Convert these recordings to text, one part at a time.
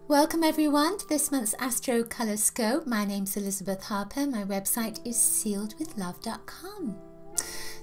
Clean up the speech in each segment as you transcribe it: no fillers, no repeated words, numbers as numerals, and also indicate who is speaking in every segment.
Speaker 1: Welcome everyone to this month's Astrocolorscope. My name's Elizabeth Harper. My website is sealedwithlove.com.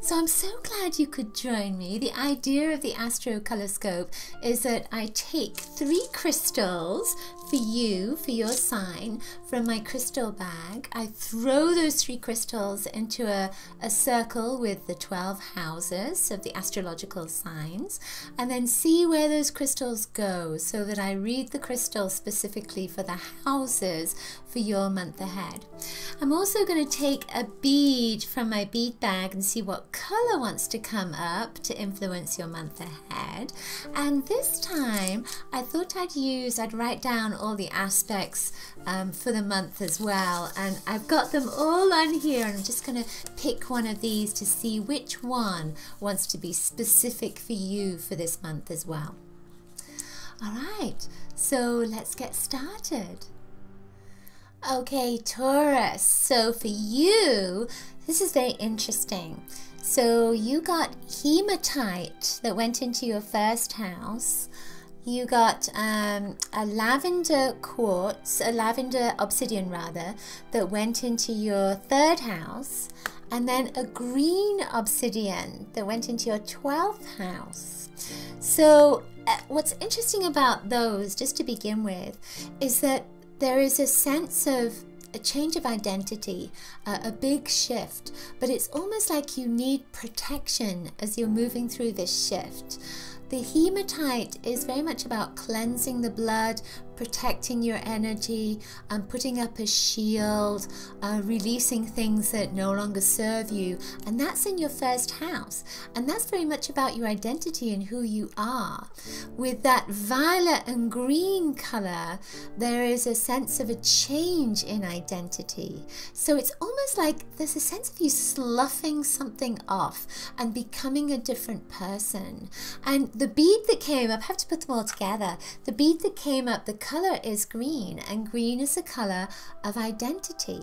Speaker 1: So I'm so glad you could join me. The idea of the Astrocolorscope is that I take 3 crystals for you, for your sign, from my crystal bag. I throw those 3 crystals into a circle with the 12 houses of the astrological signs, and then see where those crystals go, so that I read the crystals specifically for the houses for your month ahead. I'm also going to take a bead from my bead bag and see what color wants to come up to influence your month ahead. And this time I thought I'd write down all the aspects for the month as well, and I've got them all on here, and I'm just going to pick one of these to see which one wants to be specific for you for this month as well. Alright, so let's get started. Okay, Taurus, so for you, this is very interesting. So you got hematite that went into your first house. You got a lavender quartz, a lavender obsidian rather, that went into your 3rd house. And then a green obsidian that went into your 12th house. So what's interesting about those, just to begin with, is that there is a sense of a change of identity, a big shift, but it's almost like you need protection as you're moving through this shift. The hematite is very much about cleansing the blood, protecting your energy, putting up a shield, releasing things that no longer serve you, and that's in your 1st house, and that's very much about your identity and who you are. With that violet and green color, there is a sense of a change in identity. So it's almost like there's a sense of you sloughing something off and becoming a different person. And the bead that came up, I have to put them all together, the bead that came up, the color is green, and green is the color of identity.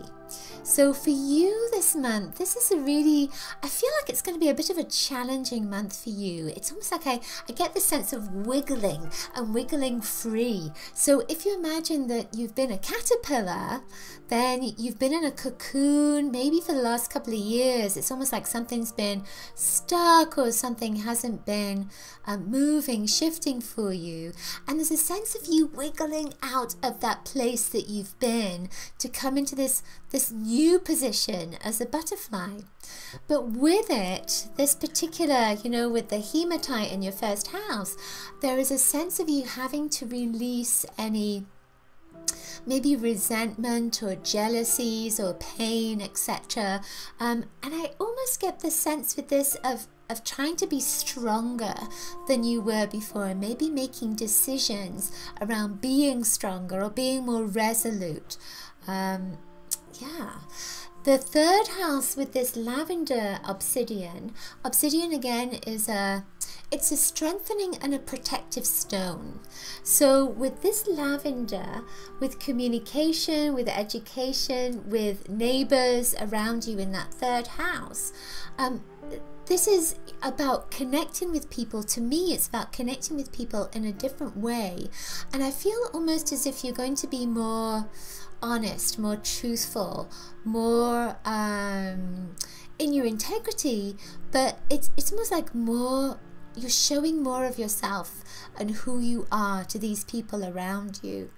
Speaker 1: So for you this month, this is I feel like it's going to be a bit of a challenging month for you. It's almost like I get the sense of wiggling and wiggling free. So if you imagine that you've been a caterpillar, then you've been in a cocoon maybe for the last couple of years. It's almost like something's been stuck or something hasn't been moving, shifting for you. And there's a sense of you wiggling out of that place that you've been to come into this new position as a butterfly. But with it, this particular, with the hematite in your 1st house, there is a sense of you having to release any maybe resentment or jealousies or pain, etc. And I almost get the sense with this of trying to be stronger than you were before, and maybe making decisions around being stronger or being more resolute. Yeah. The 3rd house with this lavender obsidian again is it's a strengthening and a protective stone. So with this lavender, with communication, with education, with neighbors around you in that 3rd house, this is about connecting with people. To me, it's about connecting with people in a different way. And I feel almost as if you're going to be more honest, more truthful, more in your integrity, but it's almost like you're showing more of yourself and who you are to these people around you.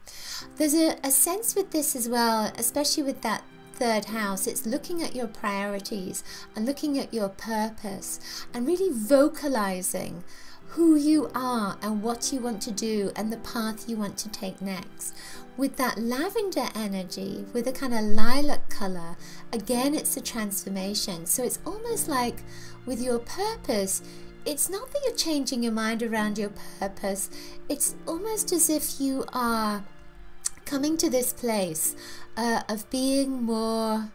Speaker 1: There's a sense with this as well, especially with that 3rd house. It's looking at your priorities and looking at your purpose and really vocalizing who you are and what you want to do and the path you want to take next. With that lavender energy, with a kind of lilac color, again, it's a transformation. So it's almost like with your purpose, it's not that you're changing your mind around your purpose. It's almost as if you are coming to this place of being more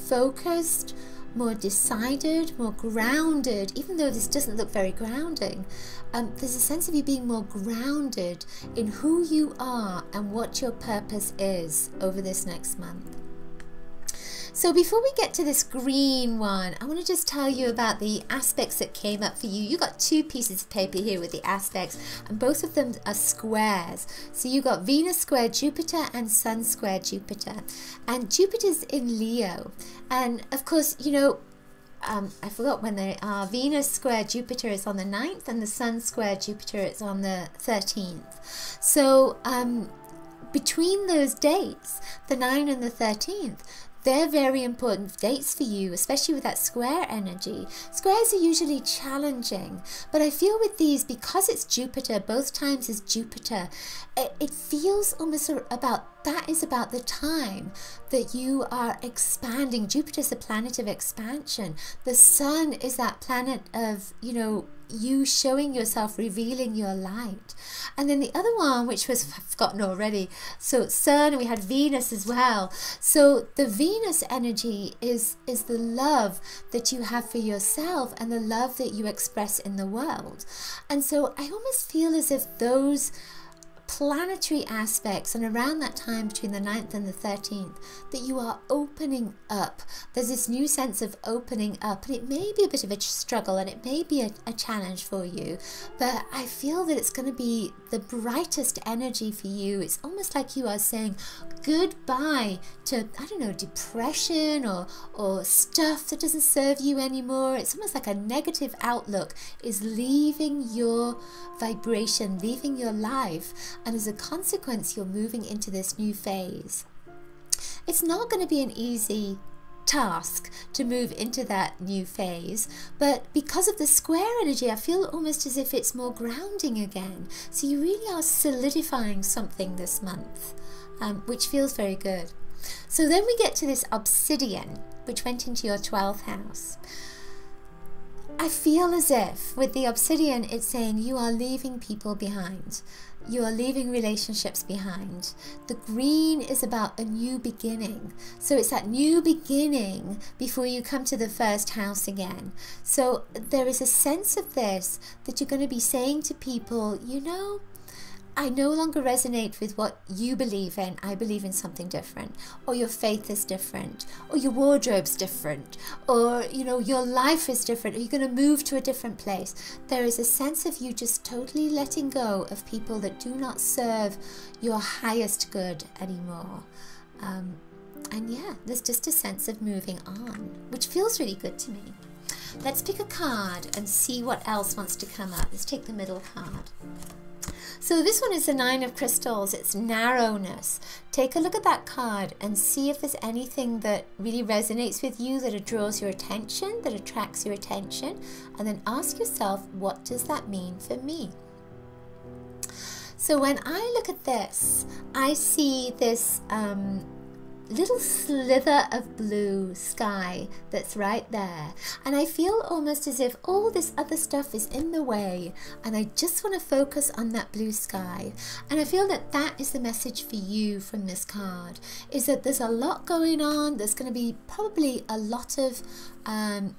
Speaker 1: focused, more decided, more grounded. Even though this doesn't look very grounding, there's a sense of you being more grounded in who you are and what your purpose is over this next month. So before we get to this green one, I want to just tell you about the aspects that came up for you. You got 2 pieces of paper here with the aspects, and both of them are squares. So you got Venus square Jupiter and Sun square Jupiter. And Jupiter's in Leo. And of course, you know, I forgot when they are. Venus square Jupiter is on the 9th and the Sun square Jupiter is on the 13th. So between those dates, the 9th and the 13th, they're very important dates for you, especially with that square energy. Squares are usually challenging, but I feel with these, because it's Jupiter, both times is Jupiter, it feels almost about, that is about the time that you are expanding. Jupiter's a planet of expansion. The Sun is that planet of, you know, you showing yourself, revealing your light. And then the other one, which was I've forgotten already, so Sun, and we had Venus as well. So the Venus energy is the love that you have for yourself and the love that you express in the world. And so I almost feel as if those planetary aspects, and around that time between the 9th and the 13th, that you are opening up. There's this new sense of opening up, and it may be a bit of a struggle and it may be a challenge for you, but I feel that it's going to be the brightest energy for you. It's almost like you are saying goodbye to, I don't know, depression or stuff that doesn't serve you anymore. It's almost like a negative outlook is leaving your vibration, leaving your life, and as a consequence you're moving into this new phase. It's not going to be an easy task to move into that new phase, but because of the square energy I feel almost as if it's more grounding again. So you really are solidifying something this month, which feels very good. So then we get to this obsidian, which went into your 12th house. I feel as if with the obsidian it's saying you are leaving people behind. You are leaving relationships behind. The green is about a new beginning. So it's that new beginning before you come to the first house again. So there is a sense of this that you're going to be saying to people, you know, I no longer resonate with what you believe in. I believe in something different, or your faith is different, or your wardrobe's different, or you know, your life is different, or you're going to move to a different place. There is a sense of you just totally letting go of people that do not serve your highest good anymore. And yeah, there's just a sense of moving on, which feels really good to me. Let's pick a card and see what else wants to come up. Let's take the middle card. So this one is the 9 of Crystals. It's narrowness. Take a look at that card and see if there's anything that really resonates with you, that draws your attention, that attracts your attention, and then ask yourself, what does that mean for me? So when I look at this, I see this little slither of blue sky that's right there, and I feel almost as if all this other stuff is in the way and I just want to focus on that blue sky. And I feel that that is the message for you from this card, is that there's a lot going on. There's going to be probably a lot of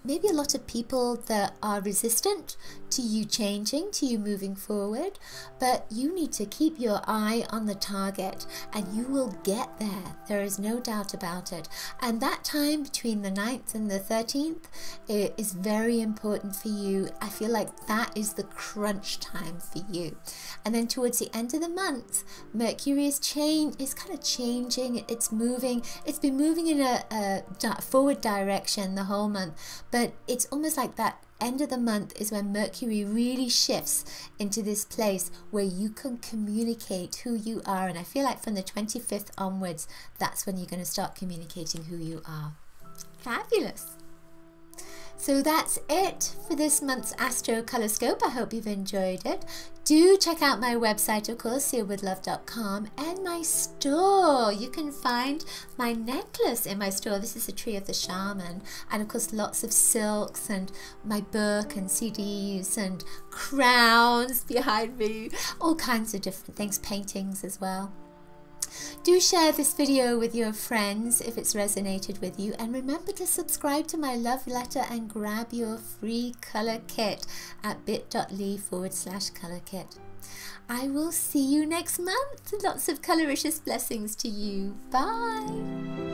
Speaker 1: maybe a lot of people that are resistant to you changing, to you moving forward, but you need to keep your eye on the target and you will get there. There is no doubt about it. And that time between the 9th and the 13th is very important for you. I feel like that is the crunch time for you. And then towards the end of the month, Mercury is kind of changing. It's moving. It's been moving in a forward direction the whole month, but it's almost like that end of the month is when Mercury really shifts into this place where you can communicate who you are. And I feel like from the 25th onwards, that's when you're going to start communicating who you are. Fabulous. So that's it for this month's Astrocolorscope. I hope you've enjoyed it. Do check out my website, of course, sealedwithlove.com, and my store. You can find my necklace in my store. This is the Tree of the Shaman, and of course lots of silks and my book and CDs and crowns behind me, all kinds of different things, paintings as well. Do share this video with your friends if it's resonated with you, and remember to subscribe to my love letter and grab your free color kit at bit.ly/color kit. I will see you next month. Lots of coloricious blessings to you. Bye.